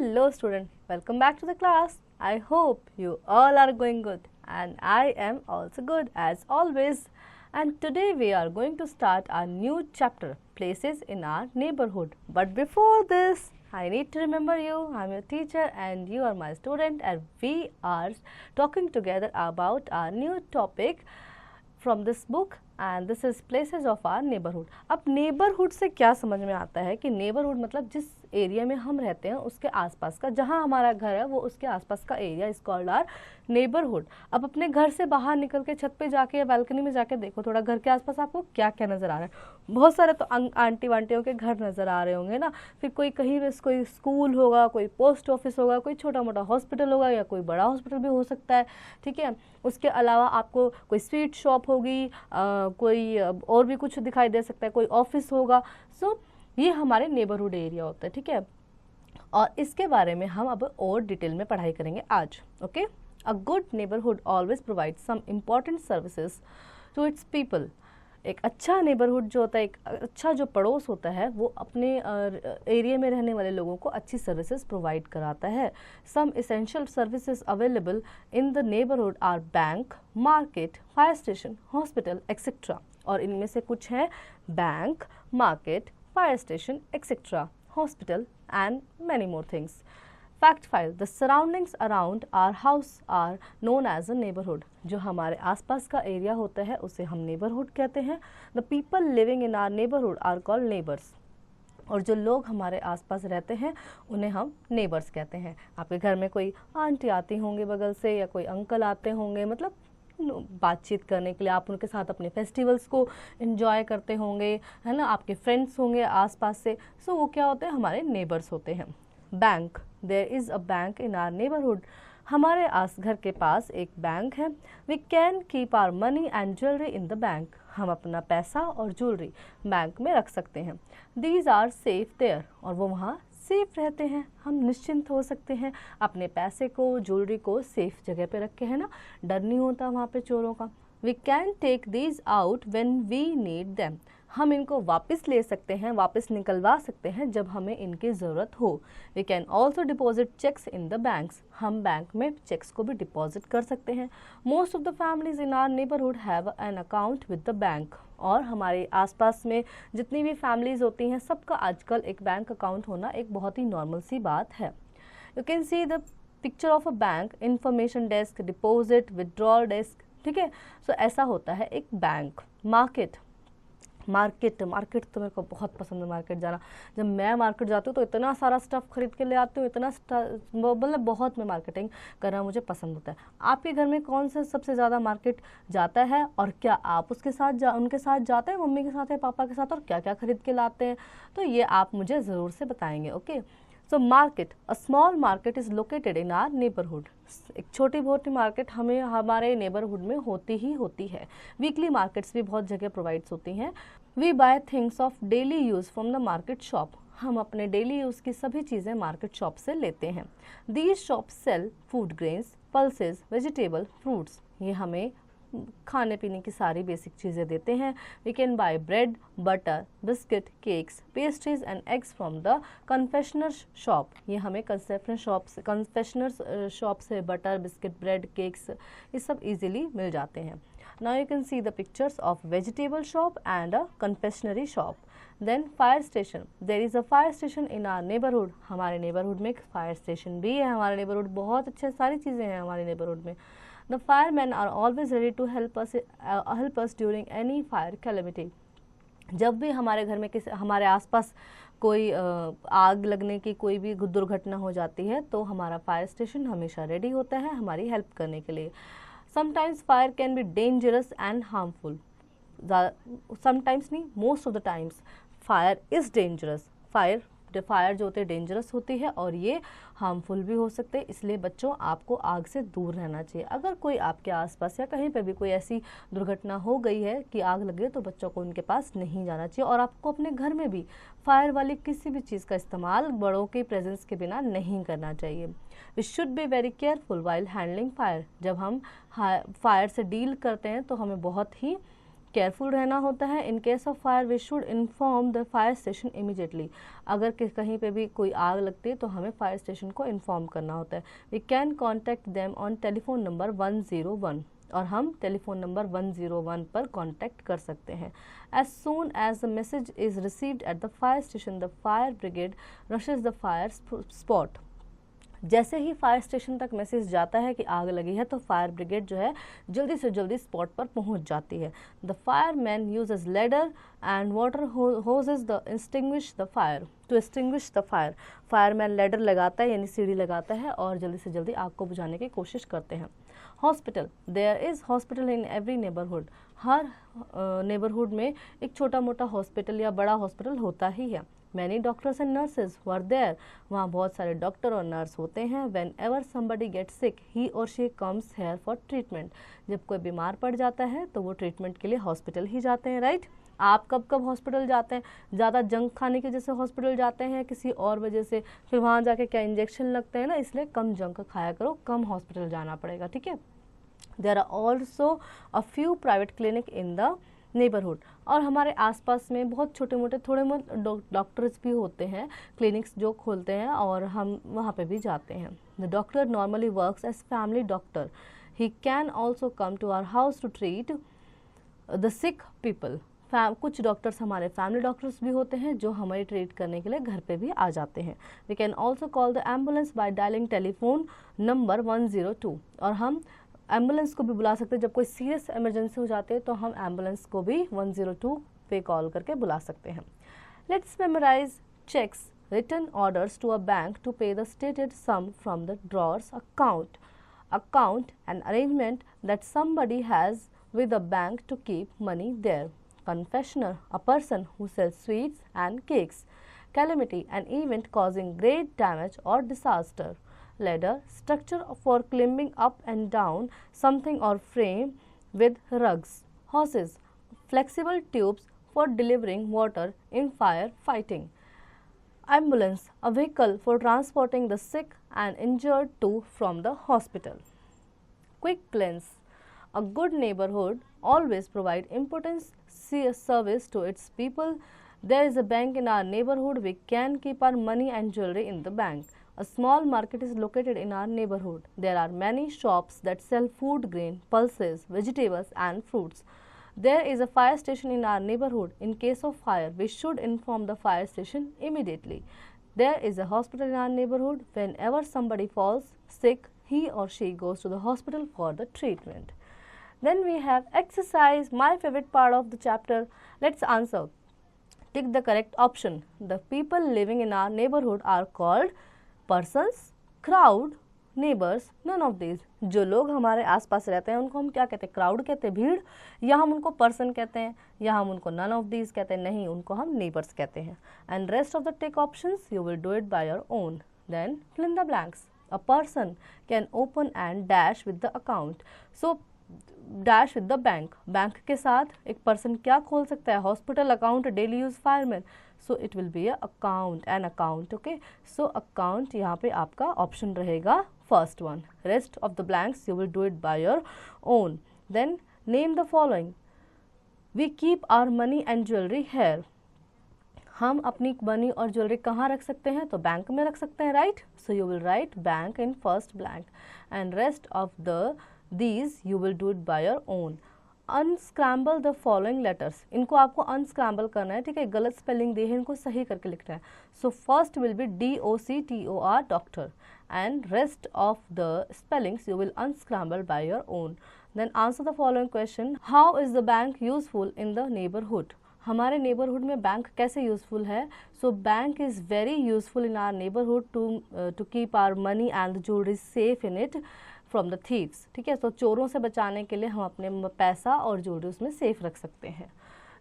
Hello student, welcome back to the class. I hope you all are going good and I am also good as always. And today we are going to start our new chapter, Places in Our Neighborhood. But before this, I need to remember you, I am your teacher and you are my student, and we are talking together about our new topic from this book and this is places of our neighborhood. अब neighborhood से क्या समझ में आता है कि neighborhood मतलब जिस एरिया में हम रहते हैं उसके आसपास का, जहाँ हमारा घर है वो उसके आसपास का area is called are neighbourhood. अब अपने घर से बाहर निकल के छत पे जाके या बालकनी में जाके देखो थोड़ा घर के आसपास आपको क्या क्या नज़र आ रहा है. बहुत सारे तो आंटी वांटियों के घर नज़र आ रहे होंगे ना. फिर कोई कहीं भी कोई स्कूल होगा, कोई पोस्ट ऑफिस होगा, कोई छोटा मोटा हॉस्पिटल होगा या कोई बड़ा हॉस्पिटल भी हो सकता है. ठीक है, उसके अलावा आपको कोई स्वीट शॉप होगी, कोई और भी कुछ दिखाई दे सकता है, कोई ऑफिस होगा. सो ये हमारे नेबरहुड एरिया होता है. ठीक है, और इसके बारे में हम अब और डिटेल में पढ़ाई करेंगे आज. Okay, a good neighbourhood always provide some important services to its people. एक अच्छा नेबरहुड जो होता है, एक अच्छा जो पड़ोस होता है, वो अपने एरिया में रहने वाले लोगों को अच्छी सर्विसेज प्रोवाइड कराता है. Some essential services available in the neighbourhood are bank, market, fire station, hospital etcetera. और इनमें से कुछ हैं bank, market, fire station, etc., hospital and many more things. Fact file: the surroundings around our house are known as a neighborhood. जो हमारे आसपास का area होता है उसे हम neighborhood कहते हैं. The people living in our neighborhood are called neighbors. और जो लोग हमारे आसपास रहते हैं उन्हें हम नेबर्स कहते हैं. आपके घर में कोई आंटी आती होंगी बगल से या कोई अंकल आते होंगे, मतलब बातचीत करने के लिए, आप उनके साथ अपने फेस्टिवल्स को एंजॉय करते होंगे, है ना. आपके फ्रेंड्स होंगे आसपास से. सो वो क्या होते हैं, हमारे नेबर्स होते हैं. Bank, there is a bank in our neighbourhood. हमारे घर के पास एक बैंक है. We can keep our money and jewellery in the bank. हम अपना पैसा और ज्वेलरी बैंक में रख सकते हैं. These are safe there. और वो वहाँ सेफ रहते हैं, हम निश्चिंत हो सकते हैं अपने पैसे को, ज्वेलरी को सेफ जगह पे रखे, है ना. डर नहीं होता वहाँ पे चोरों का. We can take these out when we need them. हम इनको वापस ले सकते हैं, वापस निकलवा सकते हैं जब हमें इनकी ज़रूरत हो. We can also deposit cheques in the banks. हम बैंक में चेक्स को भी डिपॉजिट कर सकते हैं. Most of the families in our neighbourhood have an account with the bank. और हमारे आसपास में जितनी भी फैमिलीज़ होती हैं सबका आजकल एक बैंक अकाउंट होना एक बहुत ही नॉर्मल सी बात है. You can see the picture of a bank, information desk, deposit, withdrawal desk. ठीक है, सो ऐसा होता है एक बैंक. मार्केट तो मेरे को बहुत पसंद है मार्केट जाना. जब मैं मार्केट जाती हूँ तो इतना सारा स्टफ़ खरीद के ले आती हूँ, इतना मतलब बहुत मैं मार्केटिंग करना मुझे पसंद होता है. आपके घर में कौन सा सबसे ज़्यादा मार्केट जाता है और क्या आप उसके साथ उनके साथ जाते हैं, मम्मी के साथ या पापा के साथ, और क्या क्या खरीद के लाते हैं, तो ये आप मुझे ज़रूर से बताएंगे. Okay, so market, a small market is located in are neighbourhood. एक छोटी बहुत मार्केट हमें हमारे नेबरहुड में होती ही होती है. वीकली मार्केट्स भी बहुत जगह प्रोवाइड्स होती हैं. We buy things of daily use from the market shop. हम अपने डेली यूज़ की सभी चीज़ें मार्केट शॉप से लेते हैं. These shops sell food grains, pulses, vegetable, fruits. ये हमें खाने पीने की सारी बेसिक चीज़ें देते हैं. We can buy bread, butter, biscuit, cakes, pastries and eggs from the confectioner shop. ये हमें कन्फेशनर शॉप से बटर, बिस्किट, ब्रेड, केक्स ये सब इजीली मिल जाते हैं. Now you can see the pictures of vegetable shop and a confectionery shop. Then fire station. There is a fire station in our neighborhood. हमारे neighborhood में एक fire station भी है. हमारे neighborhood बहुत अच्छे सारी चीज़ें हैं हमारे neighborhood में. The firemen are always ready to help us during any fire calamity. जब भी हमारे घर में हमारे आसपास कोई आग लगने की कोई भी दुर्घटना हो जाती है तो हमारा फायर स्टेशन हमेशा रेडी होता है हमारी हेल्प करने के लिए. Sometimes fire can be dangerous and harmful. Sometimes नहीं, most of the times fire is dangerous. Fire जो होते हैं डेंजरस होती है और ये हार्मफुल भी हो सकते हैं. इसलिए बच्चों आपको आग से दूर रहना चाहिए. अगर कोई आपके आसपास या कहीं पे भी कोई ऐसी दुर्घटना हो गई है कि आग लगे तो बच्चों को उनके पास नहीं जाना चाहिए. और आपको अपने घर में भी फायर वाली किसी भी चीज़ का इस्तेमाल बड़ों के प्रेजेंस के बिना नहीं करना चाहिए. We should be very careful while handling fire. जब हम फायर से डील करते हैं तो हमें बहुत ही केयरफुल रहना होता है। In case of fire we should inform the fire station immediately. अगर कहीं पे भी कोई आग लगती है तो हमें फायर स्टेशन को इन्फॉर्म करना होता है। We can contact them on telephone number 101, और हम टेलीफोन नंबर 101 पर कांटेक्ट कर सकते हैं। As soon as the message is received at the fire station the fire brigade rushes the fire spot. जैसे ही फायर स्टेशन तक मैसेज जाता है कि आग लगी है तो फायर ब्रिगेड जो है जल्दी से जल्दी स्पॉट पर पहुंच जाती है। The fireman uses ladder and water hoses the extinguish the fire to extinguish the fire. Fireman ladder लगाता है यानी सीढ़ी लगाता है और जल्दी से जल्दी आग को बुझाने की कोशिश करते हैं। Hospital, there is hospital in every neighbourhood. हर नेबरहुड में एक छोटा मोटा हॉस्पिटल या बड़ा हॉस्पिटल होता ही है। Many doctors and nurses were there. वहाँ बहुत सारे डॉक्टर और नर्स होते हैं। Whenever somebody get sick he or she comes here for treatment. जब कोई बीमार पड़ जाता है तो वो ट्रीटमेंट के लिए हॉस्पिटल ही जाते हैं, राइट। आप कब कब हॉस्पिटल जाते हैं? ज़्यादा जंक खाने की वजह से हॉस्पिटल जाते हैं, किसी और वजह से, फिर वहाँ जाके क्या इंजेक्शन लगते हैं ना, इसलिए कम जंक खाया करो, कम हॉस्पिटल जाना पड़ेगा, ठीक है। There are also a few private clinic in the neighbourhood. और हमारे आसपास में बहुत छोटे मोटे थोड़े बहुत डॉक्टर्स भी होते हैं, क्लिनिक्स जो खोलते हैं, और हम वहाँ पे भी जाते हैं। The doctor normally works as family doctor. He can also come to our house to treat the sick people. कुछ डॉक्टर्स हमारे फैमिली डॉक्टर्स भी होते हैं जो हमें ट्रीट करने के लिए घर पे भी आ जाते हैं। We can also call the ambulance by dialling telephone number 102। और हम एम्बुलेंस को भी बुला सकते हैं। जब कोई सीरियस इमरजेंसी हो जाती है तो हम एम्बुलेंस को भी 102 पे कॉल करके बुला सकते हैं। Let's memorise cheques return orders to a bank to pay the stated sum from the drawer's account. Account an arrangement that somebody has with a bank to keep money there. Confessioner, a person who sells sweets and cakes. Calamity, an event causing great damage or disaster. Ladder, structure for climbing up and down something or frame with rugs. Horses, flexible tubes for delivering water in fire fighting. Ambulance, a vehicle for transporting the sick and injured to from the hospital. Quick glance. A good neighborhood always provides important service to its people. There is a bank in our neighborhood. We can keep our money and jewelry in the bank. A small market is located in our neighborhood. There are many shops that sell food, grain, pulses, vegetables and fruits. There is a fire station in our neighborhood. In case of fire, we should inform the fire station immediately. There is a hospital in our neighborhood. Whenever somebody falls sick, he or she goes to the hospital for the treatment. Then we have exercise, my favorite part of the chapter. Let's answer. Tick the correct option. The people living in our neighborhood are called persons, crowd, neighbors, none of these. जो लोग हमारे आसपास रहते हैं उनको हम क्या कहते हैं? क्राउड कहते हैं, भीड़, या हम उनको पर्सन कहते हैं, या हम उनको none of these कहते हैं, नहीं, उनको हम neighbors कहते हैं. And rest of the tick options you will do it by your own. Then fill in the blanks. A person can open and dash with the account. So dash with the bank, bank के साथ एक person क्या खोल सकता है? Hospital, account, daily use, fireman. So it will be account, an account. Okay, so account यहाँ पे आपका ऑप्शन रहेगा first one. Rest of the blanks you will do it by your own. Then name the following. We keep our money and jewellery here. हम अपनी money और jewellery कहाँ रख सकते हैं? तो बैंक में रख सकते हैं, right. So you will write bank in first blank. And rest of the these you will do it by your own. Unscramble the following letters. इनको आपको unscramble करना है, ठीक है. गलत स्पेलिंग दी है, इनको सही करके लिखना है. So first will be DOCTOR, doctor, and rest of the spellings you will unscramble by your own. Then answer the following question. How is the bank useful in the neighborhood? हमारे neighbourhood में bank कैसे useful है? So bank is very useful in our neighbourhood to keep our money and jewellery safe in it from the thieves. ठीक है, तो चोरों से बचाने के लिए हम अपने पैसा और ज्वेलरी उसमें सेफ रख सकते हैं.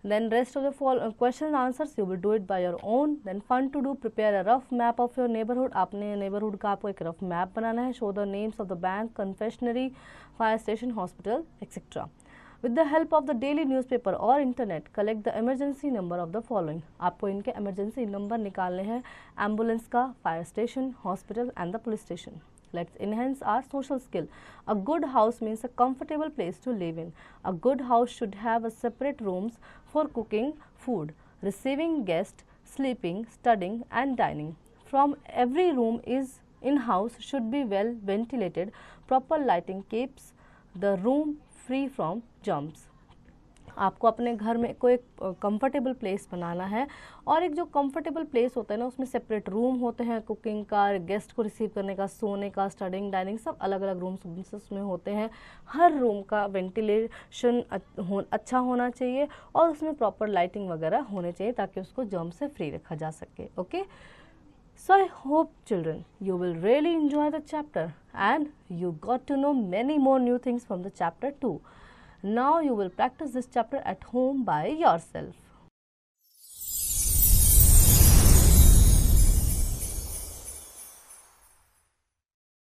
Then rest of the question answers you will do it by your own. Then fun to do, prepare a rough map of your neighbourhood. अपने नेबरहुड का आपको एक रफ मैप बनाना है. Show the names of the bank, confectionery, fire station, hospital, etcetera. With the help of the daily newspaper or internet, collect the emergency number of the following. आपको इनके emergency number निकालने हैं. Ambulance का, fire station, hospital and the police station. Let's enhance our social skill. A good house means a comfortable place to live in. A good house should have a separate rooms for cooking food, receiving guests, sleeping, studying and dining. From every room is in-house should be well ventilated. Proper lighting keeps the room free from germs. आपको अपने घर में कोई comfortable place बनाना है और एक जो comfortable place होता है ना उसमें सेपरेट रूम होते हैं कुकिंग का, गेस्ट को रिसीव करने का, सोने का, स्टडिंग, डाइनिंग सब अलग अलग रूम्स उसमें होते हैं. हर रूम का वेंटिलेशन अच्छा होना चाहिए और उसमें प्रॉपर लाइटिंग वगैरह होने चाहिए ताकि उसको जर्म से फ्री रखा जा सके. Okay, so I hope children you will really enjoy the chapter and you got to know many more new things from the chapter too. Now you will practice this chapter at home by yourself.